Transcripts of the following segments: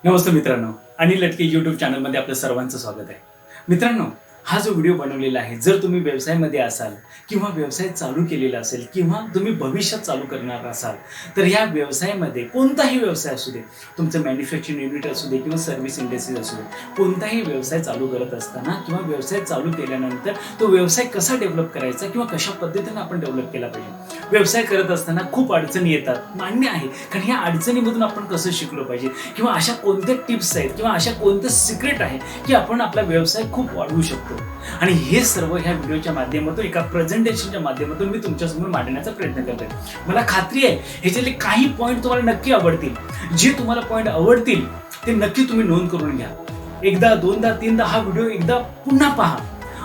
नमस्ते मित्रांनो, अनिल लटके यूट्यूब चॅनलमध्ये आपलं सर्वांचं स्वागत आहे. मित्रांनो, हा जो व्हिडिओ बनवलेला आहे, जर तुम्ही व्यवसायामध्ये असाल किंवा व्यवसाय चालू केलेला असेल किंवा तुम्ही भविष्यात चालू करणार असाल, तर या व्यवसायामध्ये कोणताही व्यवसाय असू दे, तुमचं मॅन्युफॅक्चरिंग युनिट असू दे किंवा सर्व्हिस इंडस्ट्री असू दे, कोणताही व्यवसाय चालू करत असताना किंवा व्यवसाय चालू केल्यानंतर तो व्यवसाय कसा डेव्हलप करायचा किंवा कशा पद्धतीने आपण डेव्हलप केला पाहिजे. व्यवसाय करत असताना खूप अडचणी येतात, मान्य आहे, कारण ह्या अडचणीमधून आपण कसं शिकलो पाहिजे किंवा अशा कोणत्या टिप्स आहेत किंवा अशा कोणतं सिक्रेट आहे की आपण आपला व्यवसाय खूप वाढवू शकतो. आणि हे सर्व ह्या व्हिडिओच्या माध्यमातून एका प्रेझेंटेशनच्या माध्यमातून मी तुमच्यासमोर मांडण्याचा प्रयत्न करतोय. मला खात्री आहे ह्याच्यातले काही पॉईंट तुम्हाला नक्की आवडतील. जे तुम्हाला पॉईंट आवडतील ते नक्की तुम्ही नोंद करून घ्या. एकदा, दोनदा, तीनदा हा व्हिडिओ एकदा पुन्हा पहा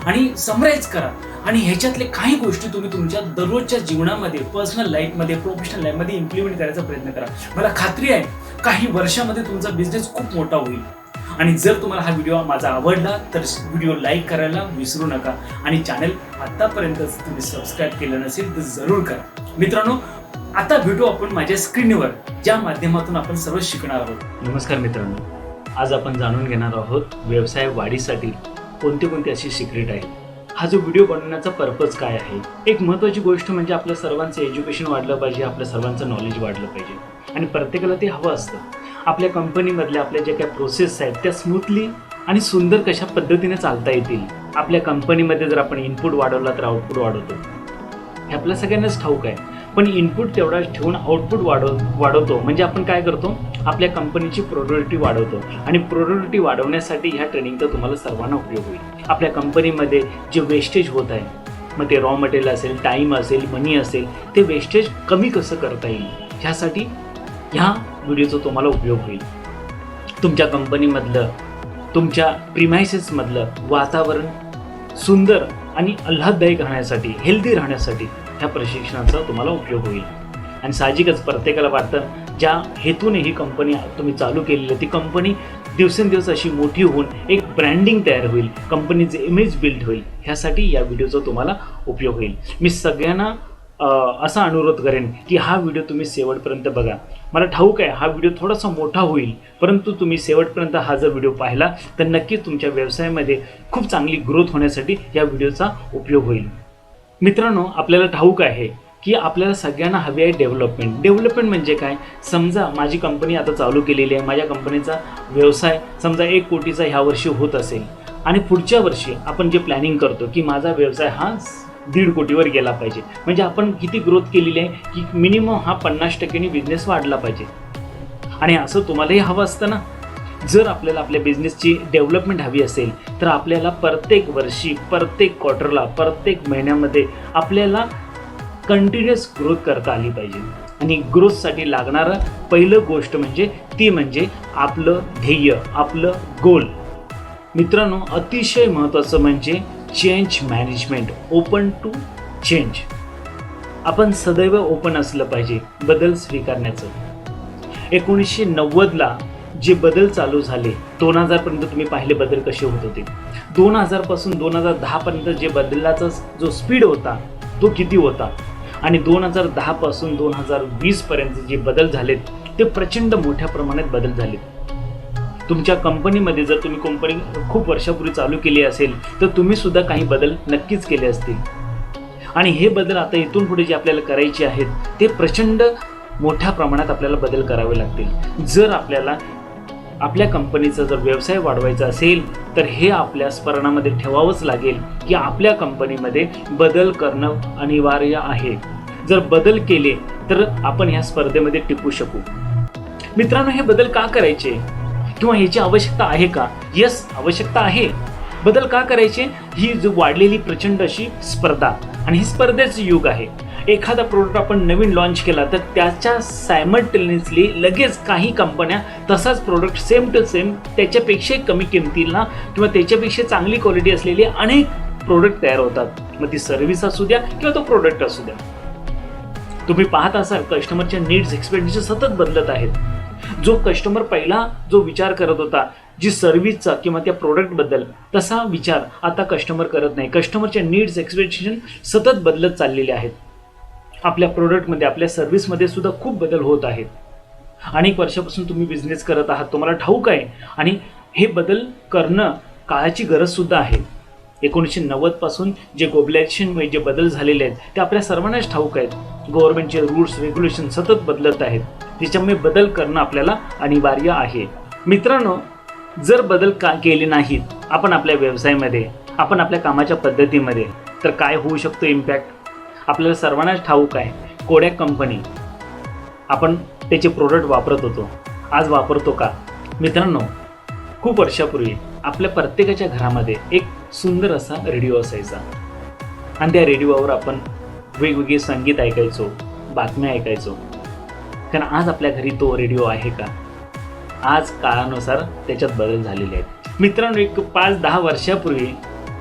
आणि समराईज करा. आणि ह्याच्यातले काही गोष्टी तुम्ही तुमच्या दररोजच्या जीवनामध्ये, पर्सनल लाईफमध्ये, प्रोफेशनल लाईफमध्ये इम्प्लिमेंट करायचा प्रयत्न करा. मला खात्री आहे काही वर्षामध्ये तुमचा बिझनेस खूप मोठा होईल. आणि जर तुम्हाला हा व्हिडिओ माझा आवडला तर व्हिडिओ लाईक करायला विसरू नका आणि चॅनल आतापर्यंत तुम्ही सबस्क्राईब केलं नसेल तर जरूर करा. मित्रांनो, आता भेटू आपण माझ्या स्क्रीनवर, ज्या माध्यमातून आपण सर्व शिकणार आहोत. नमस्कार मित्रांनो, आज आपण जाणून घेणार आहोत व्यवसाय वाढीसाठी कोणते अशी सिक्रेट आहे. हा जो व्हिडिओ बनवण्याचा पर्पज काय आहे. एक महत्त्वाची गोष्ट म्हणजे आपल्या सर्वांचं एज्युकेशन वाढलं पाहिजे, आपल्या सर्वांचं नॉलेज वाढलं पाहिजे आणि प्रत्येकाला ते हवं असतं. आपल्या कंपनीमधल्या आपल्या ज्या काही प्रोसेस आहेत त्या स्मूथली आणि सुंदर कशा पद्धतीने चालता येतील. आपल्या कंपनीमध्ये जर आपण इनपुट वाढवला तर आउटपुट वाढवतो, हे आपल्या सगळ्यांनाच ठाऊक आहे. पण इनपुट तेवढा ठेवून आउटपुट वाढवतो म्हणजे आपण काय करतो, आपल्या कंपनीची प्रोडक्टिव्हिटी वाढवतो. आणि प्रोडक्टिव्हिटी वाढवण्यासाठी ह्या ट्रेनिंगचा तुम्हाला सर्वांना उपयोग होईल. आपल्या कंपनीमध्ये जे वेस्टेज होत आहे, मग ते रॉ मटेरियल असेल, टाईम असेल, मनी असेल, ते वेस्टेज कमी कसं करता येईल ह्यासाठी ह्या व्हिडिओचा तुम्हाला उपयोग होईल. तुमच्या कंपनीमधलं, तुमच्या प्रिमायसेसमधलं वातावरण सुंदर आणि आल्हाददायक राहण्यासाठी, हेल्दी राहण्यासाठी ह्या प्रशिक्षणाचा तुम्हाला उपयोग होईल. आणि साहजिकच प्रत्येकाला वाटतं ज्या हेतूने ही कंपनी तुम्ही चालू केलेली आहे ती कंपनी दिवसेंदिवस अशी मोठी होऊन एक ब्रँडिंग तयार होईल, कंपनीचे इमेज बिल्ड होईल. ह्यासाठी या व्हिडिओचा तुम्हाला उपयोग होईल. मी सगळ्यांना असा अनुरोध करेन की हा व्हिडिओ तुम्ही शेवटपर्यंत बघा. मला ठाऊक आहे हा व्हिडिओ थोडासा मोठा होईल, परंतु तुम्ही शेवटपर्यंत हा जर व्हिडिओ पाहिला तर नक्कीच तुमच्या व्यवसायामध्ये खूप चांगली ग्रोथ होण्यासाठी या व्हिडिओचा उपयोग होईल. मित्रांनो, आपल्याला ठाऊक आहे की आपल्याला सगळ्यांना हवी आहे डेव्हलपमेंट. डेव्हलपमेंट म्हणजे काय? समजा माझी कंपनी आता चालू केलेली आहे, माझ्या कंपनीचा व्यवसाय समजा 1 कोटीचा ह्या वर्षी होत असेल आणि पुढच्या वर्षी आपण जे प्लॅनिंग करतो की माझा व्यवसाय हा 1.5 कोटीवर गेला पाहिजे. म्हणजे आपण किती ग्रोथ केलेली आहे की मिनिमम हा 50% बिझनेस वाढला पाहिजे. आणि असं तुम्हालाही हवं असतं ना. जर आपल्याला आपल्या बिझनेसची डेव्हलपमेंट हवी असेल तर आपल्याला प्रत्येक वर्षी, प्रत्येक क्वार्टरला, प्रत्येक महिन्यामध्ये आपल्याला कंटिन्युअस ग्रोथ करता आली पाहिजे. आणि ग्रोथसाठी लागणारं पहिलं गोष्ट म्हणजे आपलं ध्येय, आपलं गोल. मित्रांनो, अतिशय महत्त्वाचं म्हणजे change management, open to change. आपण सदैव ओपन असलं पाहिजे बदल स्वीकारण्याचं. 1990ला जे बदल चालू झाले, 2000 पर्यंत तुम्ही पाहिले बदल कसे होत होते. 2000 पासून 2010 पर्यंत जे बदलाचा जो स्पीड होता तो किती होता. आणि 2010 पासून 2020 पर्यंत जे बदल झालेत ते प्रचंड मोठ्या प्रमाणात बदल झालेत. तुमच्या कंपनीमध्ये जर तुम्ही कंपनी खूप वर्षापूर्वी चालू केली असेल तर तुम्ही सुद्धा काही बदल नक्कीच केले असतील. आणि हे बदल आता इथून पुढे जे आपल्याला करायचे आहेत ते प्रचंड मोठ्या प्रमाणात आपल्याला बदल करावे लागतील. जर आपल्याला आपल्या कंपनीचा जर व्यवसाय वाढवायचा असेल तर हे आपल्या स्मरणामध्ये ठेवावंच लागेल की आपल्या कंपनीमध्ये बदल करणं अनिवार्य आहे. जर बदल केले तर आपण ह्या स्पर्धेमध्ये टिकू शकू. मित्रांनो, हे बदल का करायचे किंवा ह्याची आवश्यकता आहे का? यस, आवश्यकता आहे. बदल का करायचे? ही जो वाढलेली प्रचंड अशी स्पर्धा आणि ही स्पर्धेचं युग आहे. एखादा प्रोडक्ट आपण नवीन लॉन्च केला तर त्याच्या सायमल्टेनियसली लगेच काही कंपन्या तसाच प्रोडक्ट सेम टू सेम त्याच्यापेक्षा कमी किमतीला किंवा त्याच्यापेक्षा चांगली क्वालिटी असलेले अनेक प्रोडक्ट तयार होतात. मग ती सर्व्हिस असू द्या किंवा तो प्रोडक्ट असू द्या. तुम्ही पाहत असाल कस्टमरच्या नीड्स, एक्सपेक्टेशन सतत बदलत आहेत. जो कस्टमर पहिला जो विचार करत होता जी सर्व्हिसचा किंवा त्या प्रोडक्टबद्दल, तसा विचार आता कस्टमर करत नाही. कस्टमरच्या नीड्स, एक्सपेक्टेशन सतत बदलत चाललेले आहेत. आपल्या प्रोडक्टमध्ये, आपल्या सर्व्हिसमध्ये सुद्धा खूप बदल होत आहेत. अनेक वर्षापासून तुम्ही बिझनेस करत आहात, तुम्हाला ठाऊक आहे आणि हे बदल करणं काळाची गरजसुद्धा आहे. 1990 पासून जे ग्लोबलायझेशनमुळे जे बदल झालेले आहेत ते आपल्या सर्वांनाच ठाऊक आहेत. गव्हर्नमेंटचे रूल्स रेग्युलेशन सतत बदलत आहेत, त्याच्यामुळे बदल करणं आपल्याला अनिवार्य आहे. मित्रांनो, जर बदल केले नाहीत आपण आपल्या व्यवसायामध्ये, आपण आपल्या कामाच्या पद्धतीमध्ये, तर काय होऊ शकतो इम्पॅक्ट? आपल्याला सर्वांनाच ठाऊक आहे. कोडॅक कंपनी, आपण त्याचे प्रोडक्ट वापरत होतो, आज वापरतो का? मित्रांनो, खूप वर्षापूर्वी आपल्या प्रत्येकाच्या घरामध्ये एक सुंदर असा रेडिओ असायचा आणि त्या रेडिओवर आपण वेगवेगळे संगीत ऐकायचो, बातम्या ऐकायचो. कारण आज आपल्या घरी तो रेडिओ आहे का? आज काळानुसार त्याच्यात बदल झालेले आहेत. मित्रांनो, एक 5-10 वर्षापूर्वी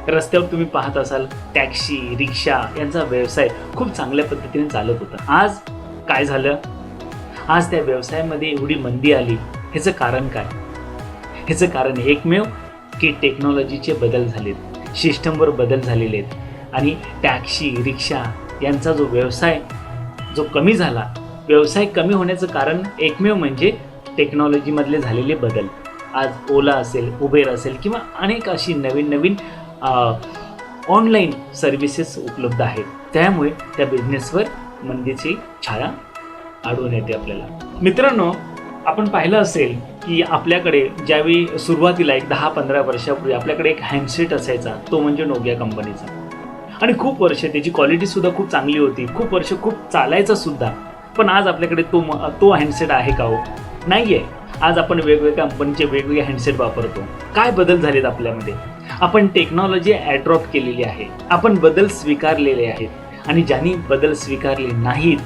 रस्त्यावर तुम्ही पाहत असाल टॅक्सी, रिक्षा यांचा व्यवसाय खूप चांगल्या पद्धतीने चालत होता. आज काय झालं? आज त्या व्यवसायामध्ये एवढी मंदी आली. ह्याचं कारण काय? ह्याचं कारण एकमेव की टेक्नॉलॉजीचे बदल झालेत, सिस्टमवर बदल झालेले आहेत आणि टॅक्सी, रिक्षा यांचा जो व्यवसाय जो कमी झाला, व्यवसाय कमी होण्याचं कारण एकमेव म्हणजे टेक्नॉलॉजीमधले झालेले बदल. आज ओला असेल, उबेर असेल किंवा अनेक अशी नवीन ऑनलाईन सर्व्हिसेस उपलब्ध आहेत. त्यामुळे त्या बिझनेसवर मंदीची छाया आढळून येते आपल्याला. मित्रांनो, आपण पाहिलं असेल की आपल्याकडे ज्यावेळी सुरुवातीला एक 10-15 वर्षापूर्वी आपल्याकडे एक हँडसेट असायचा, तो म्हणजे नोकिया कंपनीचा. आणि खूप वर्ष त्याची क्वालिटीसुद्धा खूप चांगली होती, खूप वर्ष खूप चालायचा सुद्धा. पण आज आपल्याकडे तो हँडसेट आहे का हो? नाही आहे. आज आपण वेगवेगळ्या कंपनीचे वेगवेगळे हँडसेट वापरतो. काय बदल झालेत आपल्यामध्ये? आपण टेक्नॉलॉजी ॲडॉप्ट केलेली आहे, आपण बदल स्वीकारलेले आहेत आणि ज्यांनी बदल स्वीकारले नाहीत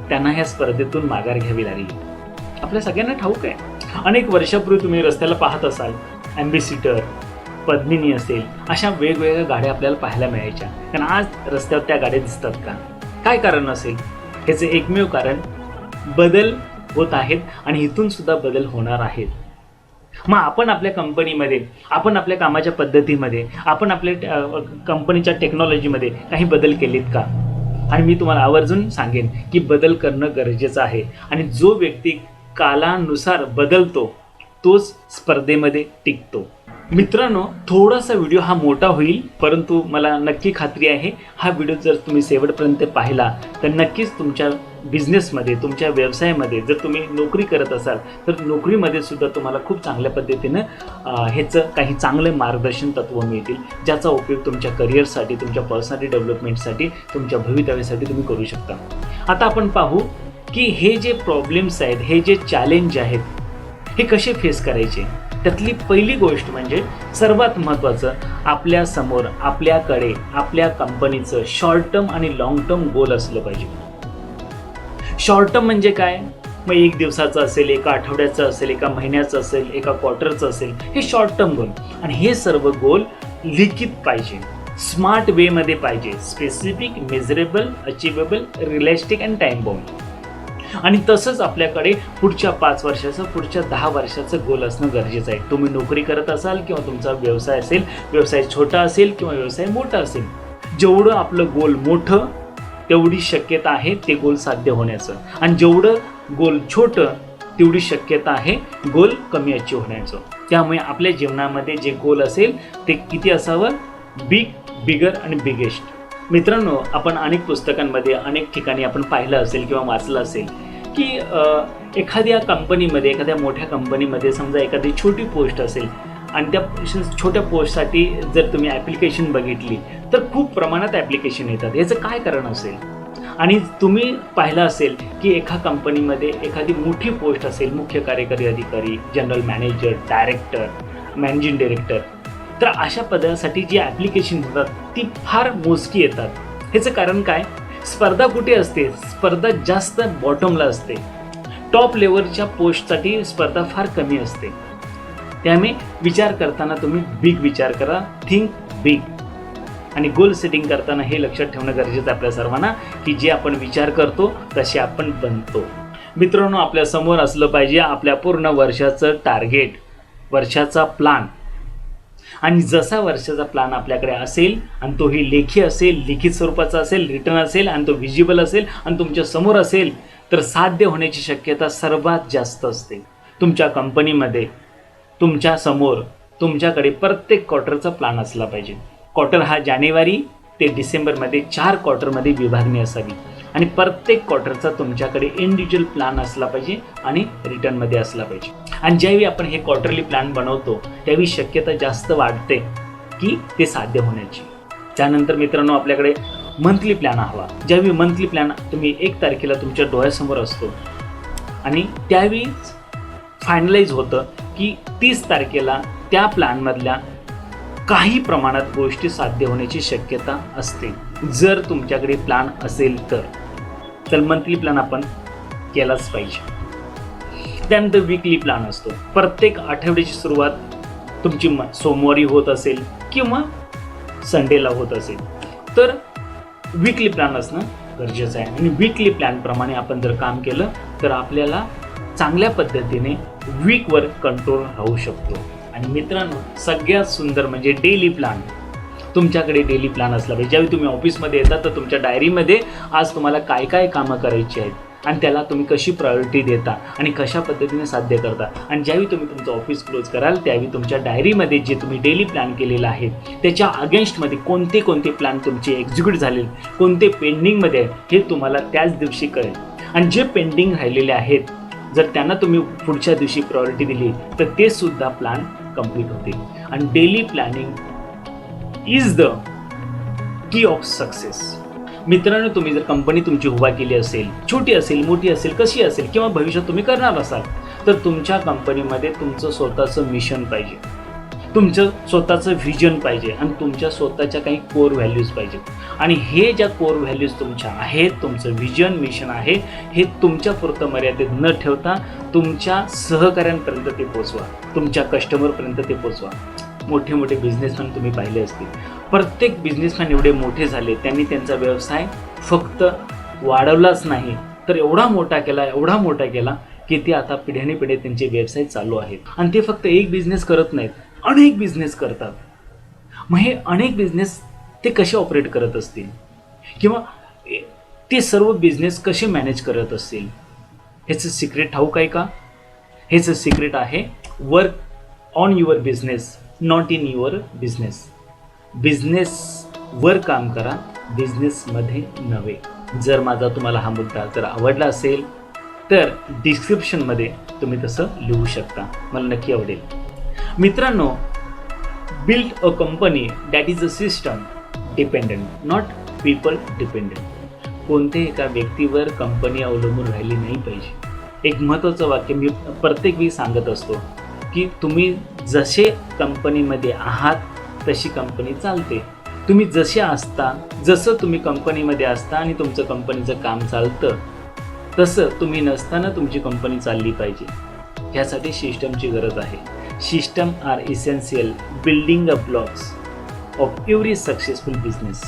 त्यांना ह्या स्पर्धेतून माघार घ्यावी लागली. आपल्या सगळ्यांना ठाऊक आहे. अनेक वर्षापूर्वी तुम्ही रस्त्याला पाहत असाल ॲम्बेसिडर, पद्मिनी असेल, अशा वेगवेगळ्या गाड्या आपल्याला पाहायला मिळायच्या. कारण आज रस्त्यावर त्या गाड्या दिसतात का? काय कारण असेल? ह्याचे एकमेव कारण बदल होत आहेत आणि इथून सुद्धा बदल होणार आहेत. मग आपण आपल्या कंपनीमध्ये, आपण आपल्या कामाच्या पद्धतीमध्ये, आपण आपल्या कंपनीच्या टेक्नॉलॉजीमध्ये काही बदल केलेत का? आणि मी तुम्हाला आवर्जून सांगेन की बदल करणं गरजेचं आहे आणि जो व्यक्ती कालानुसार बदलतो तोच स्पर्धेमध्ये टिकतो. मित्रांनो, थोडासा व्हिडिओ हा मोठा होईल, परंतु मला नक्की खात्री आहे हा व्हिडिओ जर तुम्ही शेवटपर्यंत पाहिला तर नक्कीच तुमच्या बिझनेसमध्ये, तुमच्या व्यवसायामध्ये, जर तुम्ही नोकरी करत असाल तर नोकरीमध्ये सुद्धा तुम्हाला खूप चांगल्या पद्धतीनं ह्याचं काही चांगलं मार्गदर्शन तत्व मिळतील, ज्याचा उपयोग तुमच्या करिअरसाठी, तुमच्या पर्सनॅलिटी डेव्हलपमेंटसाठी, तुमच्या भवितव्यासाठी तुम्ही करू शकता. आता आपण पाहू की हे जे प्रॉब्लेम्स आहेत, हे जे चॅलेंज आहेत, हे कसे फेस करायचे. त्यातली पहिली गोष्ट म्हणजे सर्वात महत्त्वाचं, आपल्यासमोर, आपल्याकडे, आपल्या कंपनीचं शॉर्ट टर्म आणि लाँग टर्म गोल असलं पाहिजे. शॉर्ट टर्म म्हणजे काय? मग 1 दिवसाचं असेल, एका आठवड्याचं असेल, एका महिन्याचं असेल, एका क्वार्टरचं असेल, हे शॉर्ट टर्म गोल. आणि हे सर्व गोल लिखित पाहिजे, स्मार्ट वेमध्ये पाहिजे, specific, measurable, achievable, realistic and time bound. आणि तसंच आपल्याकडे पुढच्या 5 वर्षाचं, पुढच्या 10 वर्षाचं गोल असणं गरजेचं आहे. तुम्ही नोकरी करत असाल किंवा तुमचा व्यवसाय असेल, व्यवसाय छोटा असेल किंवा व्यवसाय मोठा असेल, जेवढं आपलं गोल मोठं तेवढी शक्यता आहे ते गोल साध्य होण्याचं, आणि जेवढं गोल छोटं तेवढी शक्यता आहे गोल कमी अचीव होण्याचं. त्यामुळे आपल्या जीवनामध्ये जे गोल असेल ते किती असावं? बिग, बिगर आणि बिगेस्ट. मित्रांनो, आपण अनेक पुस्तकांमध्ये, अनेक ठिकाणी आपण पाहिलं असेल किंवा वाचलं असेल की एखाद्या कंपनीमध्ये, एखाद्या मोठ्या कंपनीमध्ये समजा एखादी छोटी पोस्ट असेल आणि त्या छोट्या पोस्टसाठी जर तुम्ही ॲप्लिकेशन बघितली तर खूप प्रमाणात ॲप्लिकेशन येतात. याचं काय कारण असेल? आणि तुम्ही पाहिलं असेल की एका कंपनीमध्ये एखादी मोठी पोस्ट असेल, मुख्य कार्यकारी अधिकारी, general manager, director, managing director, तर अशा पदासाठी जी ॲप्लिकेशन होतात ती फार मोजकी येतात. ह्याचं कारण काय? स्पर्धा कुठे असते? स्पर्धा जास्त बॉटमला असते. टॉप लेवलच्या पोस्टसाठी स्पर्धा फार कमी असते. त्यामुळे विचार करताना तुम्ही बिग विचार करा, थिंक बिग. आणि गोल सेटिंग करताना हे लक्षात ठेवणं गरजेचं आहे आपल्या सर्वांना की जे आपण विचार करतो तसे आपण बनतो. मित्रांनो, आपल्या समोर असलं पाहिजे आपल्या पूर्ण वर्षाचं टार्गेट, वर्षाचा प्लान. आणि जसा वर्षाचा प्लान आपल्याकडे असेल आणि तोही लेखी असेल, लिखित स्वरूपाचा असेल, रिटर्न असेल आणि तो व्हिजिबल असेल आणि तुमच्या समोर असेल, तर साध्य होण्याची शक्यता सर्वात जास्त असते. तुमच्या कंपनीमध्ये तुमच्या समोर तुमच्याकडे प्रत्येक क्वार्टरचा प्लॅन असला पाहिजे. क्वार्टर हा जानेवारी ते डिसेंबरमध्ये 4 क्वार्टरमध्ये विभागणी असावी आणि प्रत्येक क्वार्टरचा तुमच्याकडे इंडिव्हिज्युअल प्लॅन असला पाहिजे आणि रिटर्नमध्ये असला पाहिजे. आणि ज्यावेळी आपण हे क्वार्टरली प्लॅन बनवतो त्यावेळी शक्यता जास्त वाढते की ते साध्य होण्याची. त्यानंतर मित्रांनो आपल्याकडे मंथली प्लॅन हवा. ज्यावेळी मंथली प्लॅन तुम्ही 1 तारखेला तुमच्या डोळ्यासमोर असतो आणि त्यावेळीच फायनलाइज होतं की 30 तारखेला त्या प्लॅनमधल्या काही प्रमाणात गोष्टी साध्य होण्याची शक्यता असते. जर तुमच्याकडे प्लॅन असेल तर मंथली प्लॅन आपण केलाच पाहिजे. त्यानंतर वीकली प्लॅन असतो. प्रत्येक आठवड्याची सुरुवात तुमची सोमवारी होत असेल किंवा संडेला होत असेल तर वीकली प्लॅन असणं गरजेचं आहे. आणि वीकली प्लॅनप्रमाणे आपण जर काम केलं तर आपल्याला चांगल्या पद्धतीने वीकवर कंट्रोल राहू शकतो. आणि मित्रांनो सगळ्यात सुंदर म्हणजे डेली प्लॅन. तुमच्याकडे डेली प्लॅन असला पाहिजे. ज्यावेळी तुम्ही ऑफिसमध्ये येता तर तुमच्या डायरीमध्ये आज तुम्हाला काय काय कामं करायची आहेत आणि त्याला तुम्ही कशी प्रायोरिटी देता आणि कशा पद्धतीने साध्य करता. आणि ज्यावेळी तुम्ही तुमचं ऑफिस क्लोज कराल त्यावेळी तुमच्या डायरीमध्ये जे तुम्ही डेली प्लॅन केलेलं आहे त्याच्या अगेन्स्टमध्ये कोणते कोणते प्लॅन तुमचे एक्झिक्यूट झाले, कोणते पेंडिंगमध्ये आहे हे तुम्हाला त्याच दिवशी कळेल. आणि जे पेंडिंग राहिलेले आहेत जर त्यांना तुम्ही पुढच्या दिवशी प्रायोरिटी दिली तर ते सुद्धा प्लॅन कंप्लीट होतील. आणि daily planning is the key of success. मित्रांनो तुम्ही जर कंपनी तुमची उभा केली असेल, छोटी असेल मोठी असेल कशी असेल किंवा भविष्यात तुम्ही करणार असाल तर तुमच्या कंपनीमध्ये तुमचं स्वतःचं मिशन पाहिजे, तुमचं स्वतःचं व्हिजन पाहिजे आणि तुमच्या स्वतःच्या काही कोर व्हॅल्यूज पाहिजेत. आणि हे ज्या कोर व्हॅल्यूज तुमच्या आहेत, तुमचं व्हिजन मिशन आहे हे तुमच्या पुरतं मर्यादित न ठेवता तुमच्या सहकाऱ्यांपर्यंत ते पोचवा, तुमच्या कस्टमरपर्यंत ते पोचवा. मोठे मोठे बिझनेसमॅन तुम्ही पाहिले असतील. प्रत्येक बिझनेसमॅन एवढे मोठे झाले त्यांनी त्यांचा व्यवसाय फक्त वाढवलाच नाही तर एवढा मोठा केला की ते आता पिढ्यानपिढ्या त्यांचे व्यवसाय चालू आहेत. आणि ते फक्त एक बिझनेस करत नाहीत, अनेक बिझनेस करतात. मग हे अनेक बिझनेस ते कसे ऑपरेट करत असतील किंवा ते सर्व बिझनेस कसे मॅनेज करत असतील ह्याचं सिक्रेट ठाऊक आहे का? ह्याचं सिक्रेट आहे work on your business not in your business. बिझनेसवर काम करा, बिझनेसमध्ये नव्हे. जर माझा तुम्हाला हा मुद्दा जर आवडला असेल तर डिस्क्रिप्शनमध्ये तुम्ही तसं लिहू शकता, मला नक्की आवडेल. मित्रांनो build a company that is a system dependent not people dependent. कोणत्याही एका व्यक्तीवर कंपनी अवलंबून राहिली नाही पाहिजे. एक महत्त्वाचं वाक्य मी प्रत्येक वेळी सांगत असतो की तुम्ही जसे कंपनीमध्ये आहात तशी कंपनी चालते. तुम्ही जसं तुम्ही कंपनीमध्ये असता आणि तुमचं कंपनीचं काम चालतं तसं तुम्ही नसताना तुमची कंपनी चालली पाहिजे. ह्यासाठी सिस्टमची गरज आहे. System are essential building a blocks of every successful business.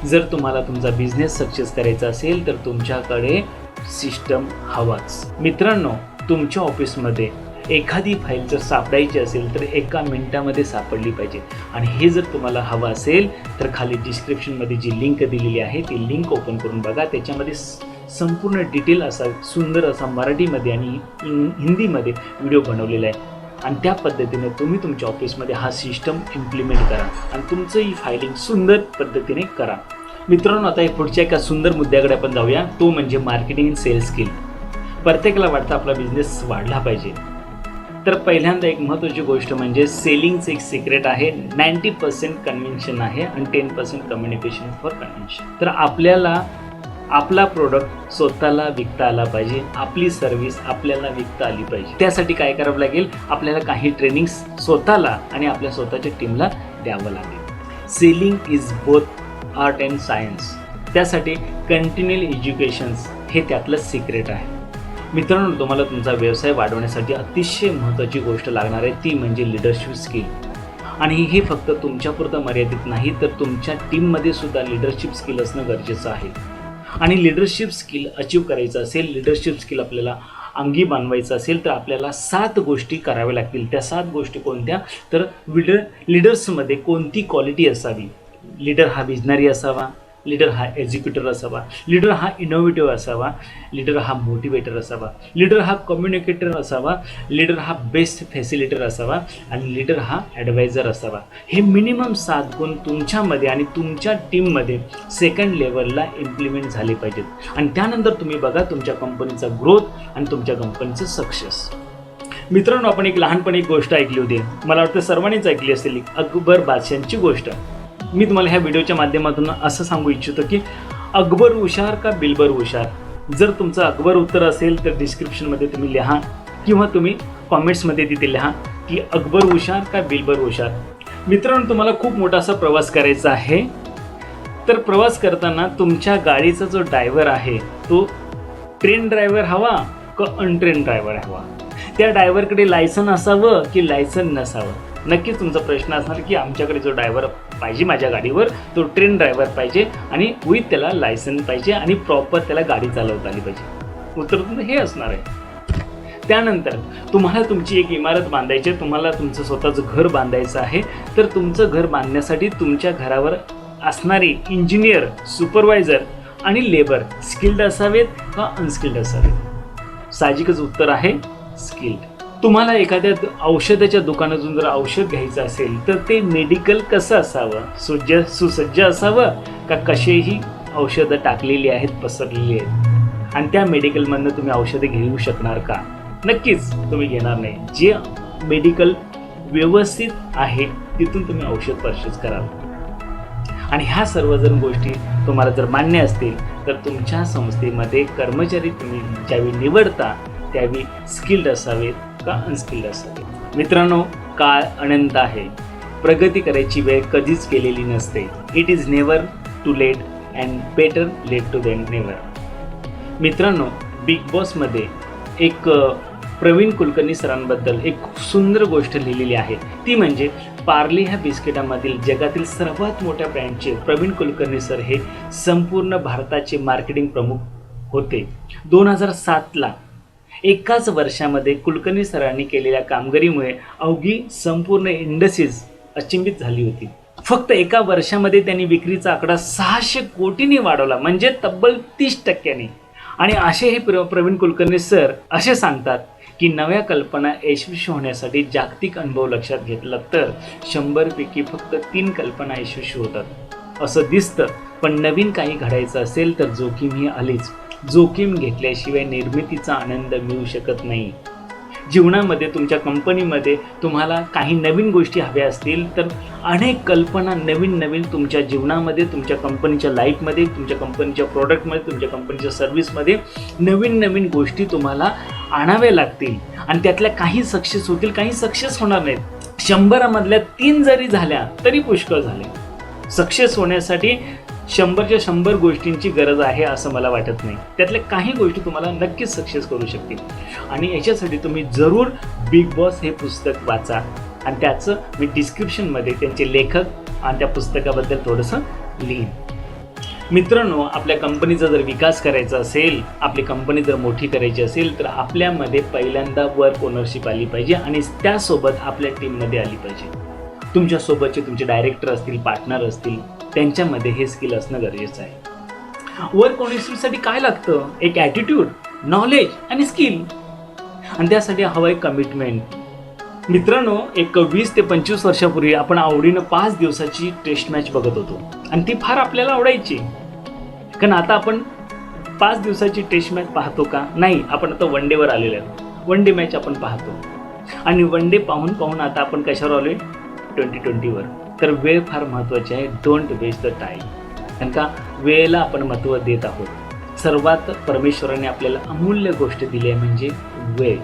जर तुम्हाला तुमचा बिझनेस सक्सेस करायचा असेल तर तुमच्याकडे सिस्टम हवाच. मित्रांनो तुमच्या ऑफिसमध्ये एखादी फाईल जर सापडायची असेल तर 1 मिनिटामध्ये सापडली पाहिजे. आणि हे जर तुम्हाला हवं असेल तर खाली डिस्क्रिप्शनमध्ये जी लिंक दिलेली आहे ती लिंक ओपन करून बघा. त्याच्यामध्ये संपूर्ण डिटेल असा सुंदर असा मराठीमध्ये आणि हिंदीमध्ये व्हिडिओ बनवलेला आहे. आणि त्या पद्धतीने तुम्ही तुमच्या ऑफिसमध्ये हा सिस्टम इम्प्लिमेंट करा आणि तुमचं ही फायलिंग सुंदर पद्धतीने करा. मित्रांनो आता पुढच्या एका सुंदर मुद्द्याकडे आपण जाऊया, तो म्हणजे मार्केटिंग अँड सेल्स स्किल. प्रत्येकाला वाटतं आपला बिझनेस वाढला पाहिजे. तर पहिल्यांदा एक महत्त्वाची गोष्ट म्हणजे सेलिंगचं एक सिक्रेट आहे. 90% कन्व्हिन्शन आहे आणि 10% कम्युनिकेशन फॉर कन्व्हिन्शन. तर आपल्याला आपला प्रोडक्ट स्वतःला विकता आला पाहिजे, आपली सर्व्हिस आपल्याला विकता आली पाहिजे. त्यासाठी काय करावं लागेल, आपल्याला काही ट्रेनिंग स्वतःला आणि आपल्या स्वतःच्या टीमला द्यावं लागेल. Selling is both art and science. त्यासाठी कंटिन्युअल एज्युकेशन्स हे त्यातलं सिक्रेट आहे. मित्रांनो तुम्हाला तुमचा व्यवसाय वाढवण्यासाठी अतिशय महत्त्वाची गोष्ट लागणार आहे ती म्हणजे लिडरशिप स्किल. आणि हे फक्त तुमच्यापुरतं मर्यादित नाही तर तुमच्या टीममध्ये सुद्धा लिडरशिप स्किल असणं गरजेचं आहे. आणि लिडरशिप स्किल अचीव करायचं असेल, लिडरशिप स्किल आपल्याला अंगी बांधवायचं असेल तर आपल्याला 7 गोष्टी कराव्या लागतील. त्या 7 गोष्टी कोणत्या तर लीडर्समध्ये कोणती क्वालिटी असावी. लीडर हा विजनरी असावा, लीडर हा एक्झिक्युटर असावा, लीडर हा इनोव्हेटिव्ह असावा, लीडर हा मोटिवेटर असावा, लीडर हा कम्युनिकेटर असावा, लीडर हा बेस्ट फॅसिलिटर असावा आणि लीडर हा ॲडवायझर असावा. हे मिनिमम 7 गुण तुमच्यामध्ये आणि तुमच्या टीममध्ये सेकंड लेवलला इम्प्लिमेंट झाले पाहिजेत आणि त्यानंतर तुम्ही बघा तुमच्या कंपनीचा ग्रोथ आणि तुमच्या कंपनीचं सक्सेस. मित्रांनो, आपण एक लहानपणी एक गोष्ट ऐकली होती, मला वाटतं सर्वांनीच ऐकली असेल, अकबर बादशाहची गोष्ट. मी तुम्हाला ह्या व्हिडिओच्या माध्यमातून असं सांगू इच्छितो की अकबर हुशार का बिलबर हुशार. जर तुमचं अकबर उत्तर असेल तर डिस्क्रिप्शनमध्ये तुम्ही लिहा किंवा तुम्ही कॉमेंट्समध्ये तिथे लिहा की अकबर हुशार का बिलबर हुशार. मित्रांनो, तुम्हाला खूप मोठा असा प्रवास करायचा आहे, तर प्रवास करताना तुमच्या गाडीचा जो ड्रायव्हर आहे तो ट्रेन ड्रायव्हर हवा का अनट्रेन ड्रायव्हर हवा. त्या ड्रायव्हरकडे लायसन असावं की लायसन नसावं. नक्कीच तुमचा प्रश्न असणार की आमच्याकडे जो ड्रायव्हर पाहिजे माझ्या गाडीवर तो ट्रेन ड्रायव्हर पाहिजे आणि विथ त्याला लायसन पाहिजे आणि प्रॉपर त्याला गाडी चालवता आली पाहिजे. उत्तर तुमचं हे असणार आहे. त्यानंतर तुम्हाला तुमची एक इमारत बांधायची आहे, तुम्हाला तुमचं स्वतःचं घर बांधायचं आहे, तर तुमचं घर बांधण्यासाठी तुमच्या घरावर असणारे इंजिनियर, सुपरवायझर आणि लेबर स्किल्ड असावेत का अनस्किल्ड असावेत. साहजिकच उत्तर आहे स्किल्ड. तुम्हाला एखाद्या औषधाच्या दुकानातून जर औषध घ्यायचं असेल तर ते मेडिकल कसं असावं, सुसज्ज असावं का कसेही औषधं टाकलेली आहेत, पसरलेली आहेत आणि त्या मेडिकलमधनं तुम्ही औषधं घेऊ शकणार का. नक्कीच तुम्ही घेणार नाही. जे मेडिकल व्यवस्थित आहे तिथून तुम्ही औषध परचेस कराल. आणि ह्या सर्वजण गोष्टी तुम्हाला जर मान्य असतील तर तुमच्या संस्थेमध्ये कर्मचारी तुम्ही ज्यावेळी निवडता त्यावेळी स्किल्ड असावेत का अनस्किल्ड असावेत. मित्रांनो, काळ अनंत आहे. प्रगती करायची वेळ कधीच केलेली नसते. It is never too late and better late to than never. मित्रांनो, बिग बॉसमध्ये एक प्रवीण कुलकर्णी सरांबद्दल एक सुंदर गोष्ट लिहिलेली आहे. ती म्हणजे पार्ले ह्या बिस्किटामधील जगातील सर्वात मोठ्या ब्रँडचे प्रवीण कुलकर्णी सर हे संपूर्ण भारताचे मार्केटिंग प्रमुख होते. 2007ला एकाच वर्षामध्ये कुलकर्णी सरांनी केलेल्या कामगिरीमुळे अवघी संपूर्ण इंडस्ट्रीज अचंबित झाली होती. फक्त एका वर्षामध्ये त्यांनी विक्रीचा आकडा 600 कोटींनी वाढवला, म्हणजे तब्बल 30%. आणि असे हे प्रवीण कुलकर्णी सर असे सांगतात की नव्या कल्पना यशस्वी होण्यासाठी जागतिक अनुभव लक्षात घेतला तर 100 पैकी फक्त 3 कल्पना यशस्वी होतात असं दिसतं. पण नवीन काही घडायचं असेल तर जोखीम ही आलीच. जोखीम घेतल्याशिवाय निर्मितीचा आनंद मिळू शकत नाही. जीवनामध्ये तुमच्या कंपनीमध्ये तुम्हाला काही नवीन गोष्टी हव्या असतील तर अनेक कल्पना नवीन तुमच्या जीवनामध्ये, तुमच्या कंपनीच्या लाईफमध्ये, तुमच्या कंपनीच्या प्रोडक्टमध्ये, तुमच्या कंपनीच्या सर्व्हिसमध्ये नवीन गोष्टी तुम्हाला आणाव्या लागतील आणि त्यातल्या काही सक्सेस होतील, काही सक्सेस होणार नाहीत. 100मधल्या 3 जरी झाल्या तरी पुष्कळ झाले. सक्सेस होण्यासाठी 100च्या 100 गोष्टींची गरज आहे असं मला वाटत नाही. त्यातल्या काही गोष्टी तुम्हाला नक्कीच सक्सेस करू शकतील आणि याच्यासाठी तुम्ही जरूर बिग बॉस हे पुस्तक वाचा आणि त्याचं मी डिस्क्रिप्शनमध्ये त्यांचे लेखक आणि त्या पुस्तकाबद्दल थोडंसं लिहीन. मित्रांनो, आपल्या कंपनीचा जर विकास करायचा असेल, आपली कंपनी जर मोठी करायची असेल तर आपल्यामध्ये पहिल्यांदा वर्क ओनरशिप आली पाहिजे आणि त्यासोबत आपल्या टीममध्ये आली पाहिजे. तुमच्यासोबतचे तुमचे डायरेक्टर असतील, पार्टनर असतील, त्यांच्यामध्ये हे स्किल असणं गरजेचं आहे. वर्क ओनरशिपसाठी काय लागतं? एक ॲटिट्यूड, नॉलेज आणि स्किल आणि त्यासाठी हवं आहे कमिटमेंट. मित्रांनो, एक 20 ते 25 वर्षापूर्वी आपण आवडीनं 5 दिवसाची टेस्ट मॅच बघत होतो आणि ती फार आपल्याला आवडायची. कारण आता आपण 5 दिवसाची टेस्ट मॅच पाहतो का? नाही. आपण आता वन डेवर आलेलो आहे. वन डे मॅच आपण पाहतो आणि वन डे पाहून आता आपण कशावर आलोय? 2020वर. तर वेळ फार महत्त्वाची आहे. Don't waste the time. कारण का वेळेला आपण महत्त्व देत आहोत. सर्वात परमेश्वराने आपल्याला अमूल्य गोष्ट दिली आहे म्हणजे वेळ.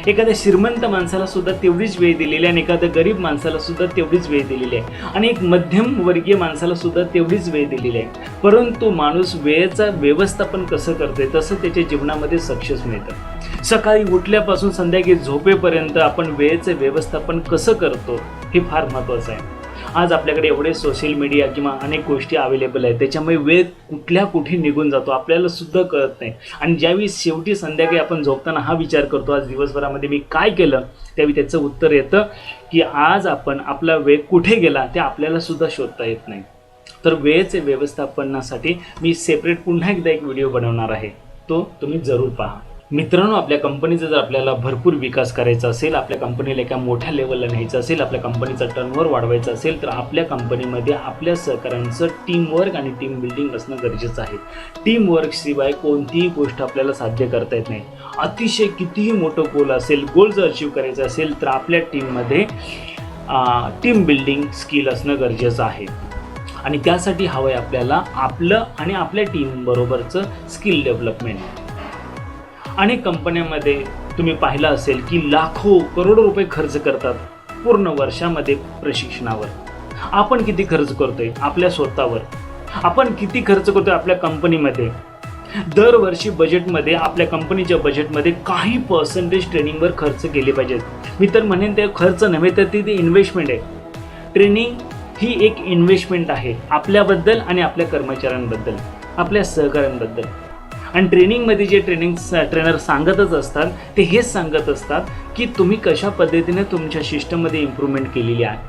एखाद्या श्रीमंत माणसाला सुद्धा तेवढीच वेळ दिलेली आहे आणि एखाद्या गरीब माणसाला सुद्धा तेवढीच वेळ दिलेली आहे आणि एक मध्यमवर्गीय माणसाला सुद्धा तेवढीच वेळ दिलेली आहे. परंतु माणूस वेळेचं व्यवस्थापन कसं करतोय तसं त्याच्या जीवनामध्ये सक्सेस मिळतं. सकाळी उठल्यापासून संध्याकाळी झोपेपर्यंत आपण वेळेचं व्यवस्थापन कसं करतो हे फार महत्त्वाचं आहे. आज आपल्याकडे एवढे सोशल मीडिया किंवा अनेक गोष्टी अवेलेबल आहेत, त्याच्यामुळे वेळ कुठे निघून जातो आपल्याला सुद्धा कळत नाही. आणि ज्यावेळी शेवटी संध्याकाळी आपण झोपताना हा विचार करतो आज दिवसभरामध्ये मी काय केलं, त्यावेळी त्याचं उत्तर येतं की आज आपण आपला वेळ कुठे गेला ते आपल्याला सुद्धा शोधता येत नाही. तर वेळेचे व्यवस्थापनासाठी मी सेपरेट पुन्हा एकदा एक व्हिडिओ बनवणार आहे, तो तुम्ही जरूर पहा. मित्रांनो, आपल्या कंपनीचा जर आपल्याला भरपूर विकास करायचा असेल, आपल्या कंपनीला एका मोठ्या लेवलला न्यायचं असेल, आपल्या कंपनीचा टर्नओव्हर वाढवायचा असेल, तर आपल्या कंपनीमध्ये आपल्या सहकाऱ्यांचं टीमवर्क आणि टीम बिल्डिंग असणं गरजेचं आहे. टीमवर्कशिवाय कोणतीही गोष्ट आपल्याला साध्य करता येत नाही. अतिशय कितीही मोठं गोल असेल, गोल जर अचीव करायचं असेल, तर आपल्या टीममध्ये टीम बिल्डिंग स्किल असणं गरजेचं आहे. आणि त्यासाठी हवं आहे आपल्याला आपलं आणि आपल्या टीमबरोबरचं स्किल डेव्हलपमेंट. अनेक कंपन्यांमध्ये तुम्ही पाहिलं असेल की लाखो करोडो रुपये खर्च करतात पूर्ण वर्षामध्ये प्रशिक्षणावर. आपण किती खर्च करतोय आपल्या स्वतःवर? आपण किती खर्च करतोय आपल्या कंपनीमध्ये? दरवर्षी बजेटमध्ये, आपल्या कंपनीच्या बजेटमध्ये काही पर्सेंटेज ट्रेनिंगवर खर्च केले पाहिजेत. मी तर म्हणेन ते खर्च नव्हे तर ती इन्व्हेस्टमेंट आहे. ट्रेनिंग ही एक इन्व्हेस्टमेंट आहे आपल्याबद्दल आणि आपल्या कर्मचाऱ्यांबद्दल, आपल्या सहकाऱ्यांबद्दल. आणि ट्रेनिंगमध्ये जे ट्रेनर सांगतच असतात ते हेच सांगत असतात की तुम्ही कशा पद्धतीने तुमच्या सिस्टममध्ये इम्प्रूव्हमेंट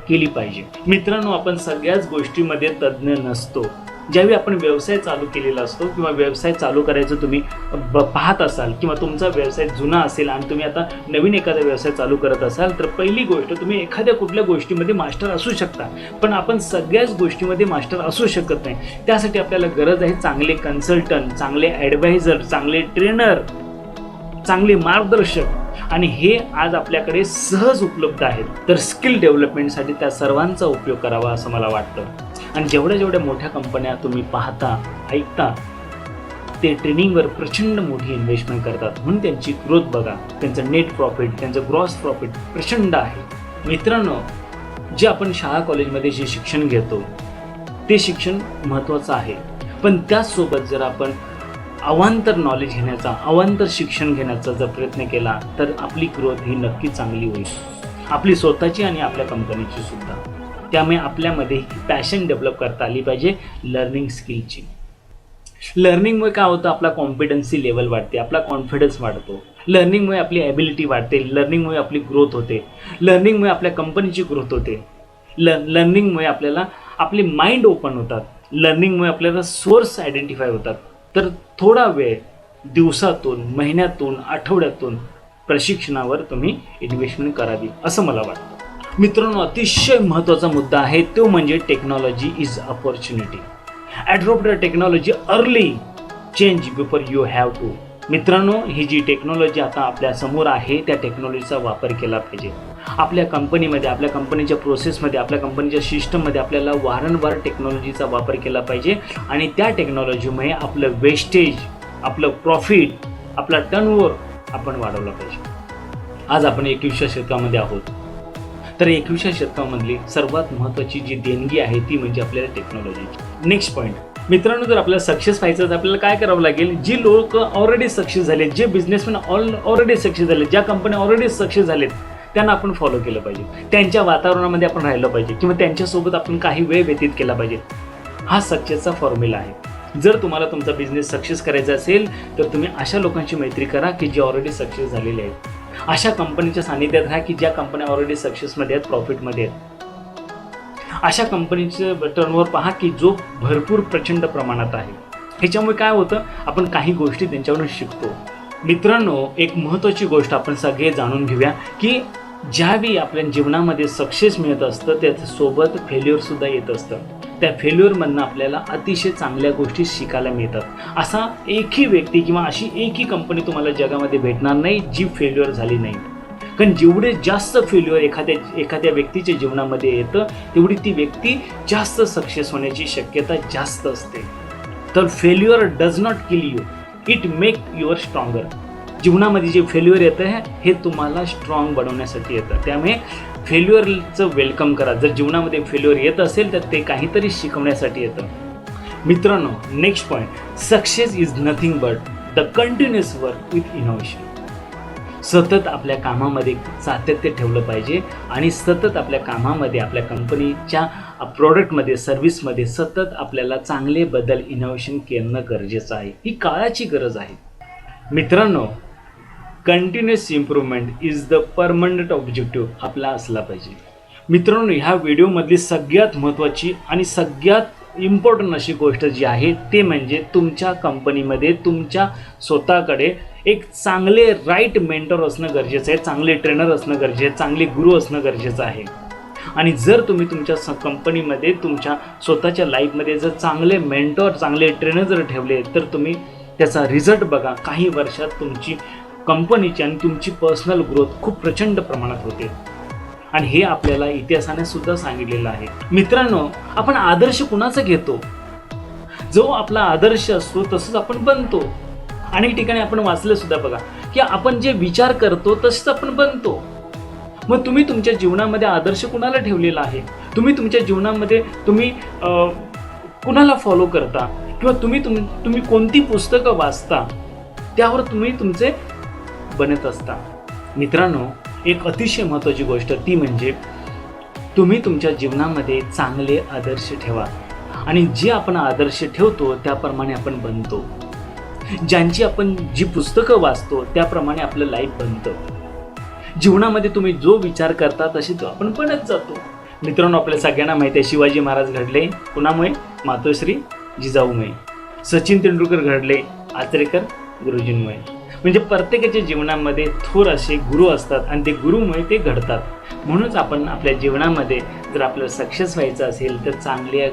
केली पाहिजे. मित्रांनो, आपण सगळ्याच गोष्टीमध्ये तज्ज्ञ नसतो. ज्यावेळी आपण व्यवसाय चालू केलेला असतो किंवा व्यवसाय चालू करायचं तुम्ही पाहत असाल किंवा तुमचा व्यवसाय जुना असेल आणि तुम्ही आता नवीन एखादा व्यवसाय चालू करत असाल, तर पहिली गोष्ट, तुम्ही एखाद्या कुठल्या गोष्टीमध्ये मास्टर असू शकता, पण आपण सगळ्याच गोष्टीमध्ये मास्टर असू शकत नाही. त्यासाठी आपल्याला गरज आहे चांगले कन्सल्टंट, चांगले ॲडवायझर, चांगले ट्रेनर, चांगले मार्गदर्शक. आणि हे आज आपल्याकडे सहज उपलब्ध आहेत. तर स्किल डेव्हलपमेंटसाठी त्या सर्वांचा उपयोग करावा असं मला वाटतं. आणि जेवढ्या मोठ्या कंपन्या तुम्ही पाहता, ऐकता, ते ट्रेनिंगवर प्रचंड मोठी इन्व्हेस्टमेंट करतात. म्हणून त्यांची ग्रोथ बघा, त्यांचं नेट प्रॉफिट, त्यांचं ग्रॉस प्रॉफिट प्रचंड आहे. मित्रांनो, जे आपण शाळा कॉलेजमध्ये जे शिक्षण घेतो ते शिक्षण महत्त्वाचं आहे, पण त्याचसोबत जर आपण अवांतर नॉलेज घेण्याचा, अवांतर शिक्षण घेण्याचा जर प्रयत्न केला तर आपली ग्रोथ ही नक्की चांगली होईल, आपली स्वतःची आणि आपल्या कंपनीची सुद्धा. त्यामुळे आपल्यामध्ये पॅशन डेव्हलप करता आली पाहिजे लर्निंग स्किलची. लर्निंगमुळे काय होतं, आपला कॉन्फिडन्सी लेवल वाढते, आपला कॉन्फिडन्स वाढतो. लर्निंगमुळे आपली ॲबिलिटी वाढते, लर्निंगमुळे आपली ग्रोथ होते, लर्निंगमुळे आपल्या कंपनीची ग्रोथ होते, लर्निंगमुळे आपल्याला आपले माइंड ओपन होतात, लर्निंगमुळे आपल्याला सोर्स आयडेंटिफाय होतात. तर थोडा वेळ दिवसातून, महिन्यातून, आठवड्यातून प्रशिक्षणावर तुम्ही इन्व्हेस्टमेंट करावी असं मला वाटतं. मित्रांनो, अतिशय महत्त्वाचा मुद्दा आहे तो म्हणजे technology is opportunity. Adopt the technology early, change before you have to. मित्रांनो, ही जी टेक्नॉलॉजी आता आपल्या समोर आहे त्या टेक्नॉलॉजीचा वापर केला पाहिजे. आपल्या कंपनीमध्ये, आपल्या कंपनीच्या प्रोसेसमध्ये, आपल्या कंपनीच्या सिस्टममध्ये आपल्याला वारंवार टेक्नॉलॉजीचा वापर केला पाहिजे. आणि त्या टेक्नॉलॉजीमुळे आपलं वेस्टेज, आपलं प्रॉफिट, आपला टर्नओव्हर आपण वाढवला पाहिजे. आज आपण 21व्या शतकामध्ये आहोत, तर 21व्या शतकामधली सर्वात महत्त्वाची जी देणगी आहे ती म्हणजे आपल्याला टेक्नॉलॉजी. नेक्स्ट पॉईंट, मित्रांनो, जर आपल्याला सक्सेस व्हायचं तर आपल्याला काय करावं लागेल? जी लोक ऑलरेडी सक्सेस झाले, जे बिझनेसमॅन ऑलरेडी सक्सेस झाले, ज्या कंपन्या ऑलरेडी सक्सेस झालेत, त्यांना आपण फॉलो केलं पाहिजे. त्यांच्या वातावरणामध्ये आपण राहिलं पाहिजे किंवा त्यांच्यासोबत आपण काही वेळ व्यतीत केला पाहिजे. हा सक्सेसचा फॉर्म्युला आहे. जर तुम्हाला तुमचा बिझनेस सक्सेस करायचा असेल तर तुम्ही अशा लोकांची मैत्री करा की जे ऑलरेडी सक्सेस झालेले आहेत. अशा कंपनीच्या सानिध्यात राहा की ज्या कंपन्या ऑलरेडी सक्सेसमध्ये आहेत, प्रॉफिटमध्ये आहेत. अशा कंपनीचं टर्नओव्हर पहा की जो भरपूर प्रचंड प्रमाणात आहे. ह्याच्यामुळे काय होतं, आपण काही गोष्टी त्यांच्यावरून शिकतो. मित्रांनो, एक महत्त्वाची गोष्ट आपण सगळे जाणून घेऊया की ज्यावेळी आपल्या जीवनामध्ये सक्सेस मिळत असतं त्याच्यासोबत फेल्युअरसुद्धा येत असतं. त्या फेल्युअरमधनं आपल्याला अतिशय चांगल्या गोष्टी शिकायला मिळतात. असा एकही व्यक्ती किंवा अशी एकही कंपनी तुम्हाला जगामध्ये भेटणार नाही जी फेल्युअर झाली नाही. कारण जेवढे जास्त फेल्युअर एखाद्या व्यक्तीच्या जीवनामध्ये येतं तेवढी ती व्यक्ती जास्त सक्सेस होण्याची शक्यता जास्त असते. तर failure does not kill you, it make your stronger. जीवनामध्ये जे फेल्युअर येतं हे तुम्हाला स्ट्रॉंग बनवण्यासाठी येतं. त्यामुळे फेल्युअरचं वेलकम करा. जर जीवनामध्ये फेल्युअर येत असेल तर ते काहीतरी शिकवण्यासाठी येतं. मित्रांनो, next point, success is nothing but the continuous work with innovation. सतत आपल्या कामामध्ये सातत्य ठेवलं पाहिजे आणि सतत आपल्या कामामध्ये, आपल्या कंपनीच्या प्रोडक्टमध्ये, सर्व्हिसमध्ये सतत आपल्याला चांगले बदल, इनोव्हेशन करणं गरजेचं आहे. ही काळाची गरज आहे. मित्रांनो, continuous improvement is the permanent objective आपला असला पाहिजे. मित्रांनो, ह्या व्हिडिओमधली सगळ्यात महत्त्वाची आणि सगळ्यात इम्पॉर्टंट अशी गोष्ट जी आहे ते म्हणजे तुमच्या कंपनीमध्ये तुमच्या स्वतःकडे एक चांगले राईट मेंटर असणं गरजेचं आहे, चांगले ट्रेनर असणं गरजेचं आहे, चांगले गुरु असणं गरजेचं आहे. आणि जर तुम्ही तुमच्या कंपनीमध्ये तुमच्या स्वतःच्या लाईफमध्ये जर चांगले मेंटॉर चांगले ट्रेनर जर ठेवले तर तुम्ही त्याचा रिझल्ट बघा, काही वर्षात तुमची कंपनीची आणि तुमची पर्सनल ग्रोथ खूप प्रचंड प्रमाणात होते. आणि हे आपल्याला इतिहासाने सुद्धा सांगितलेलं आहे. मित्रांनो, आपण आदर्श कुणाचा घेतो? जो आपला आदर्श असतो तसंच आपण बनतो. अनेक ठिकाणी आपण वाचलं सुद्धा बघा की आपण जे विचार करतो तसंच आपण बनतो. मग तुम्ही तुमच्या जीवनामध्ये आदर्श कुणाला ठेवलेला आहे? तुम्ही तुमच्या जीवनामध्ये तुम्ही कुणाला फॉलो करता किंवा तुम्ही कोणती पुस्तकं वाचता त्यावर तुम्ही तुमचे बनत असता. मित्रांनो, एक अतिशय महत्त्वाची गोष्ट ती म्हणजे तुम्ही तुमच्या जीवनामध्ये चांगले आदर्श ठेवा आणि जे आपण आदर्श ठेवतो त्याप्रमाणे आपण बनतो. ज्यांची आपण जी पुस्तकं वाचतो त्याप्रमाणे आपलं लाईफ बनतं. जीवनामध्ये तुम्ही जो विचार करता तशी तो आपण बनत जातो. मित्रांनो, आपल्या सगळ्यांना माहिती आहे शिवाजी महाराज घडले कुणामुळे? मातोश्री जिजाऊमुळे. सचिन तेंडुलकर घडले आचरेकर गुरुजींमुळे. म्हणजे प्रत्येकाच्या जीवनामध्ये थोर असे गुरु असतात आणि ते गुरुमुळे ते घडतात. म्हणूनच आपण आपल्या जीवनामध्ये जर आपल्याला सक्सेस व्हायचं असेल तर चांगले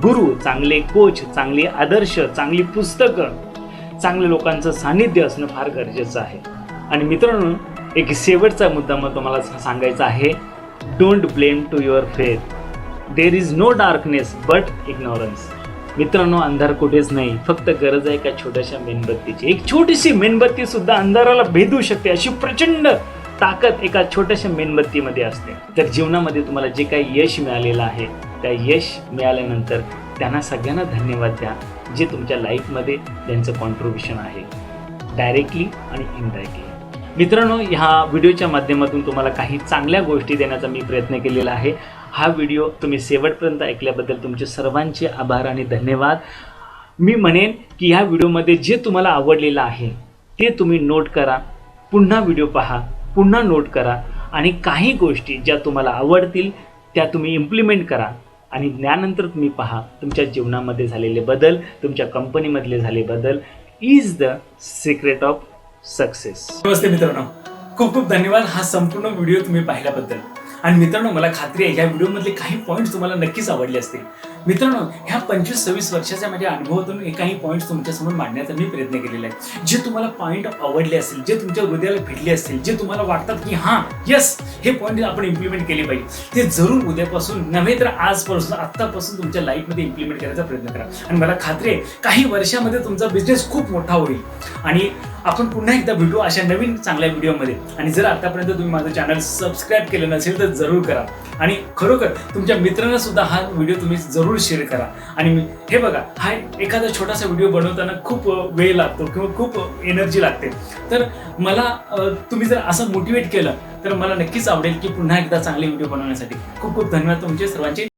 गुरु, चांगले कोच, चांगले आदर्श, चांगली पुस्तकं, चांगल्या लोकांचं सानिध्य असणं फार गरजेचं आहे. आणि मित्रांनो, एक शेवटचा मुद्दा मग तुम्हाला सांगायचा आहे. Don't blame to your faith. There is no darkness but ignorance. मित्रांनो, अंधार कुठेच नाही, फक्त गरज आहे एका छोट्याशा मेणबत्तीची. एक छोटीशी मेणबत्ती सुद्धा अंधाराला भेदू शकते, अशी प्रचंड ताकद एका छोट्याशा मेणबत्तीमध्ये असते. तर जीवनामध्ये तुम्हाला जे काही यश मिळालेलं आहे त्या यश मिळाल्यानंतर त्यांना सगळ्यांना धन्यवाद द्या जे तुमच्या लाईफमध्ये त्यांचं कॉन्ट्रीब्युशन आहे, डायरेक्टली आणि इनडायरेक्टली. मित्रांनो, ह्या व्हिडिओच्या माध्यमातून तुम्हाला काही चांगल्या गोष्टी देण्याचा मी प्रयत्न केलेला आहे. हा व्हिडिओ तुम्ही शेवटपर्यंत ऐकल्याबद्दल तुमचे सर्वांचे आभार आणि धन्यवाद. मी म्हणेन की ह्या व्हिडिओमध्ये जे तुम्हाला आवडलेलं आहे ते तुम्ही नोट करा, पुन्हा व्हिडिओ पहा, पुन्हा नोट करा आणि काही गोष्टी ज्या तुम्हाला आवडतील त्या तुम्ही इम्प्लिमेंट करा आणि त्यानंतर तुम्ही पहा तुमच्या जीवनामध्ये झालेले बदल, तुमच्या कंपनीमधले झाले बदल is the secret of success. नमस्ते मित्रांनो, खूप खूप धन्यवाद हा संपूर्ण व्हिडिओ तुम्ही पाहिल्याबद्दल. आणि मित्रांनो, मला खात्री आहे ह्या व्हिडिओमधले काही पॉईंट्स तुम्हाला नक्कीच आवडले असतील. मित्रांनो, ह्या 25-26 वर्षाच्या माझ्या अनुभवातून काही पॉईंट्स तुमच्यासमोर मांडण्याचा मी प्रयत्न केलेला आहे. जे तुम्हाला पॉईंट आवडले असतील, जे तुमच्या हृदयाला भिडले असतील, जे तुम्हाला वाटतात की हां यस हे पॉईंट आपण इम्प्लिमेंट केले पाहिजे, ते जरूर उद्यापासून नव्हे तर आजपासून आत्तापासून तुमच्या लाईफमध्ये इम्प्लिमेंट करायचा प्रयत्न करा. आणि मला खात्री आहे काही वर्षामध्ये तुमचा बिझनेस खूप मोठा होईल. आणि आपण पुन्हा एकदा भेटू अशा नवीन चांगल्या व्हिडिओमध्ये. आणि जर आतापर्यंत तुम्ही माझं चॅनल सबस्क्राईब केलं नसेल तर जरूर करा. आणि खरोखर तुमच्या मित्रांना सुद्धा हा व्हिडिओ तुम्ही जरूर शेअर करा. आणि हे बघा, हा एखादा छोटासा व्हिडिओ बनवताना खूप वेळ लागतो किंवा खूप एनर्जी लागते. तर मला तुम्ही जर असं मोटिवेट केलं तर मला नक्कीच आवडेल की पुन्हा एकदा चांगले व्हिडिओ बनवण्यासाठी. खूप खूप धन्यवाद तुमचे सर्वांचे.